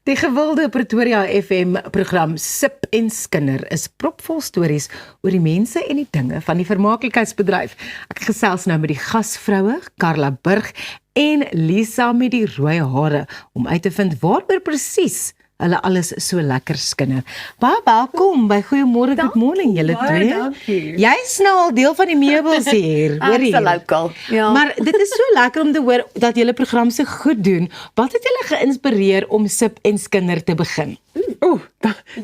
Die gewilde Pretoria FM program Sip en Skinder is propvol stories oor die mense en die dinge van die vermaaklikheidsbedryf. Ek gesels nou met die gasvroue, Carla Burg en Lisa met die rooi hare, om uit te vind waaroor presies hulle alles so lekker skinder. Baie welkom by Goeiemôre, Good Morning julle twee. Dankie. Jy's nou al deel van die meubels hier, hoor Ek's 'n local. Ja. Maar dit is so lekker om te hoor dat julle program so goed doen. Wat het julle geïnspireer om Sip en Skinder te begin?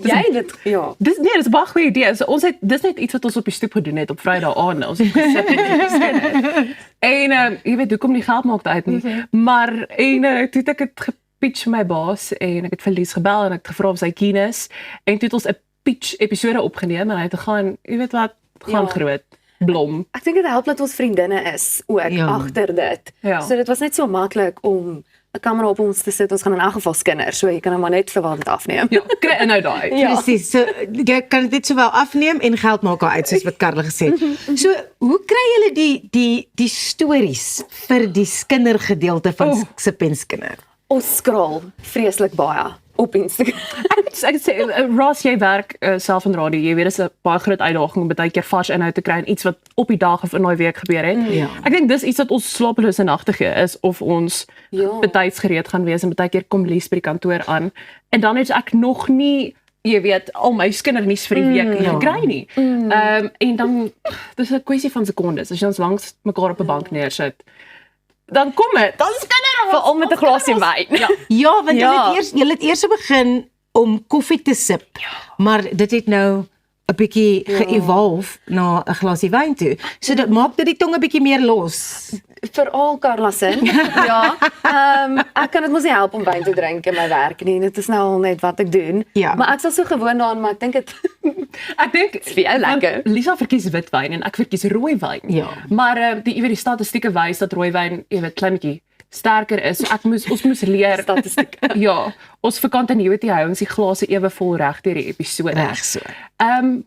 Jy dit ja. Dis 'n baie goeie idee. So, dis net iets wat ons op die stoep gedoen het op Vrydag aand. Ons het gesit en geskender. En jy weet, hoekom die geld maak uit nie. Maar toe het ek het gepitch vir my baas en ek het vir Lies gebel en ek het gevra of sy keen is. En toe het ons 'n pitch episode opgeneem en hy het gaan, jy weet wat, gaan groot blom. Ek dink dit help dat ons vriendinne is ook agter dit. Ja. So dit was net so maklik om 'n kamera op ons te sit. Ons gaan in elk geval skinder, so jy kan hom maar net vir wat dit afneem. Ja, kry nou daai. Ja. Presies, so jy kan dit sowel afneem en geld maak uit, soos wat Karla gesê het. So, hoe kry julle die stories vir die skindergedeelte van Sip en Skinder? Ons scroll vreeslik baie op Instagram. Ek sê, Ross, jy werk self in radio, jy weet, dit is 'n baie groot uitdaging om baie keer vars inhoud te kry en iets wat op die dag of in daai week gebeur het. Ja. Ek dink dis iets wat ons slapelose nagte gee, is of ons betyds gereed gaan wees en baie keer kom Lies by die kantoor aan en dan het ek nog nie, jy weet, al my kindernuus vir die week gekry nie. En dan, dis 'n kwessie van sekondes, as jy ons langs mekaar op 'n bank neersit, dan kom dit, dan skinder ons. Veral met 'n glasie wyn. Ja. Ja, want julle het eers begin om koffie te sip, maar dit het nou 'n bietjie ge-evolve na 'n glasie wyn toe. So dit maak dit die tong 'n bietjie meer los. Veral Carla se. Ja. Ek kan dit mos nie help om wyn te drink in my werk nie. Dit is nou al net wat ek doen. Ja. Maar ek's al so gewoond daaraan, maar ek dink dit Ek dink vir jou lekker. Lisa verkies witwyn en ek verkies rooiwyn. Ja. Maar die statistieke wys dat rooiwyn, jy weet, klein bietjie sterker is. So ons moes leer statistieke. Ja, ons vir continuity hou ons die glase ewe vol reg deur die episode. Reg so.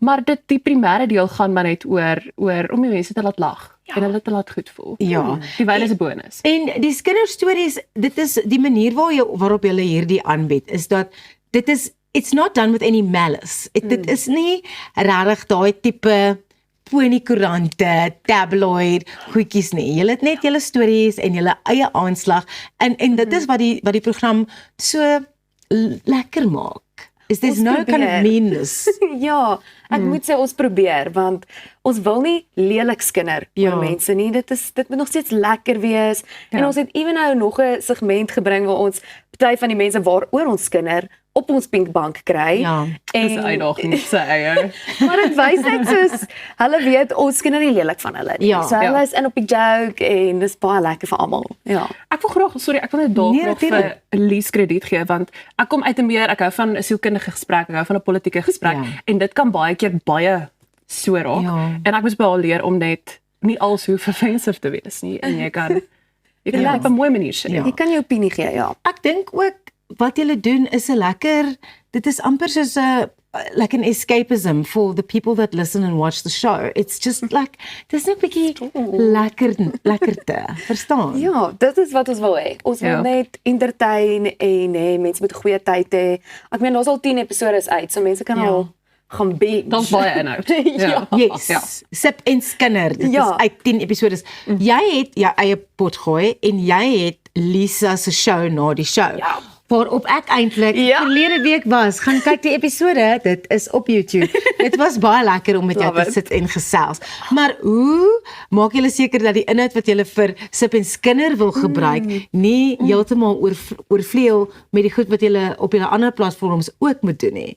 Maar die primêre deel gaan maar net oor om die mense te laat lag en hulle te laat goed voel. Ja. Die wyn is 'n bonus. En die kinderstories, dit is die manier waarop julle hierdie aanbied, is dat dit is, it's not done with any malice. Dit is nie regtig daai tipe ponykoerante, tabloid goedjies nie. Julle het net julle stories en julle eie aanslag en dit is wat die program so lekker maak. There's no kind of meanness. Ja, ek moet sê ons probeer, want ons wil nie lelik skinder oor mense nie. Dit moet nog steeds lekker wees. En ons het ewen nou nog 'n segment gebring waar ons party van die mense waaroor ons skinder op ons pinkbank kry. Ja, Dis 'n uitdaging op sy eie. Maar dit wys net soos hulle weet ons skinder nie lelik van hulle nie. Ja, So hulle is in op die joke en dis baie lekker vir almal. Ja. Ek wil net dalk nog vir Lies krediet gee, want ek kom uit ek hou van 'n sielkundige gesprek, ek hou van 'n politieke gesprek, en dit kan baie keer baie so raak. Ja. En ek moes baie leer om net nie al so offensive te wees nie, en jy kan dit op 'n mooi manier sê. Jy kan jou opinie gee, ja. Ek dink ook wat julle doen is 'n lekker, dit is amper soos 'n like an escapism for the people that listen and watch the show. It's just like, dis net 'n bietjie lekkerte, verstaan? Ja, dit is wat ons wil hê. Ons wil net entertain en hê mense moet 'n goeie tyd hê. Ek meen daar's al 10 episodes uit, so mense kan al gaan binge. Daar's baie inhoud. Yes. Ja. Sip en Skinder, dit is uit 10 episodes. Jy het jou eie pot gooi en jy het Lisa se show na die show. Ja. Waarop ek eintlik verlede week was, gaan kyk die episode, dit is op YouTube. Dit was baie lekker om met jou te sit en gesels. Maar hoe maak julle seker dat die inhoud wat julle vir Sip en Skinder wil gebruik, nie heeltemal oorvleuel met die goed wat julle op julle ander platforms ook moet doen nie?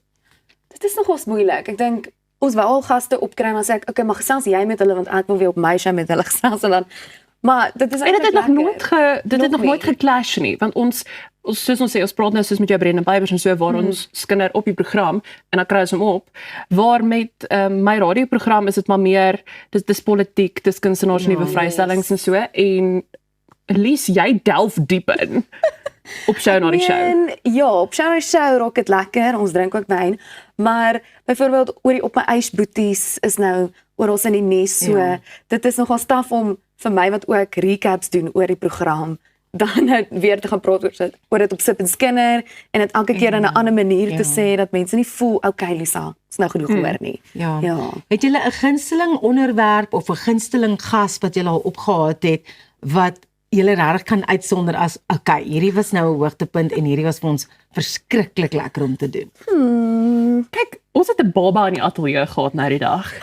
Dit is nogals moeilik. Ek dink ons wou al gaste opkry en dan sê ek, okay, maar gesels jy met hulle want ek wil weer op my show met hulle gesels en dan maar dit is En dit het nog nooit nie. geclash nie, want ons soos ons sê, ons praat nou soos met jou Brendan Pybers en so, waar ons skinder op die program, en dan kry ons hom op, waar met my radioprogram is dit maar meer, dis politiek, dis kunstenaars nuwe vrystellings en so, en Lies, jy delf diep in op show na die show. Ja, op show na die show raak dit lekker, ons drink ook wyn, maar byvoorbeeld oor die op my ys boeties is nou oor ons in die nuus, so dit is nogal staf om vir my wat ook recaps doen oor die program dan weer te gaan praat oor dit op Sip en Skinner en dit elke keer in 'n ander manier te sê dat mense nie voel, okay Lisa, is nou genoeg gehoor nie. Ja. Ja. Het julle 'n gunsteling onderwerp of 'n gunsteling gas wat julle al opgehaat het wat julle regtig kan uitsonder as okay, hierdie was nou 'n hoogtepunt en hierdie was vir ons verskriklik lekker om te doen. Kyk, ons het 'n baba in die ateljee gehad nou die dag.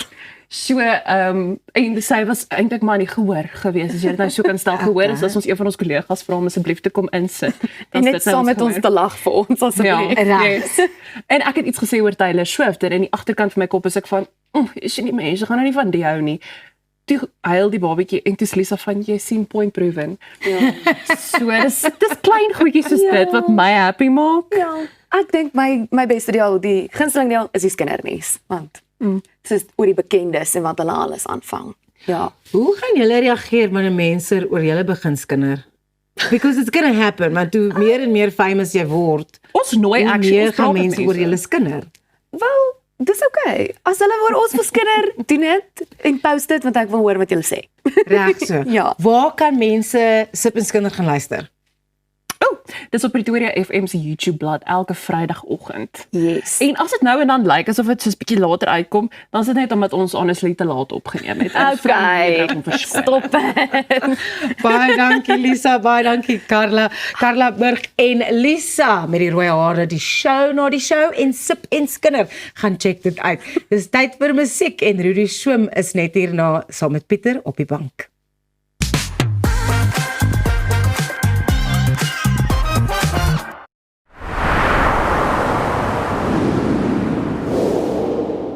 So, en sy was eintlik maar nie gehoor gewees. As jy dit nou so kan stel, gehoor is as ons een van ons kollegas vra om asseblief te kom insit. En net saam met ons te lag vir ons asseblief. Yes. En ek het iets gesê oor Taylor Swift en in die agterkant van my kop is ek van, is jy nie mense gaan nou nie van die hou nie. Toe huil die babatjie en toe Lisa van jy sien point proven. Ja. So dis klein goedjies soos dit wat my happy maak. Ja. Ek dink my beste deel, die gunsteling deel is die kindernuus, want soos oor die bekendes en wat hulle alles aanvang. Ja. Hoe gaan julle reageer wanneer mense oor julle begin skinder? Because it's gonna happen, maar toe meer en meer famous jy word, Ons nooi hoe actually meer ons gaan praat met mense oor julle skinder. Wel, dis okay. As hulle oor ons verskinder, doen dit en post dit want ek wil hoor wat julle sê. Reg so. Ja. Waar kan mense Sip en Skinder gaan luister? Dis op Pretoria FM se YouTube bladsy elke Vrydagoggend. Yes. En as dit nou en dan lyk asof dit soos bietjie later uitkom, dan is dit net omdat ons honestly te laat opgeneem het. Okay. Stop het. Baie dankie Lisa, baie dankie Carla. Carla Burg en Lisa met die rooi hare, die show na die show en Sip en Skinder. Gaan check dit uit. Dis tyd vir musiek en Rudy Swim is net hierna saam met Pieter op die bank.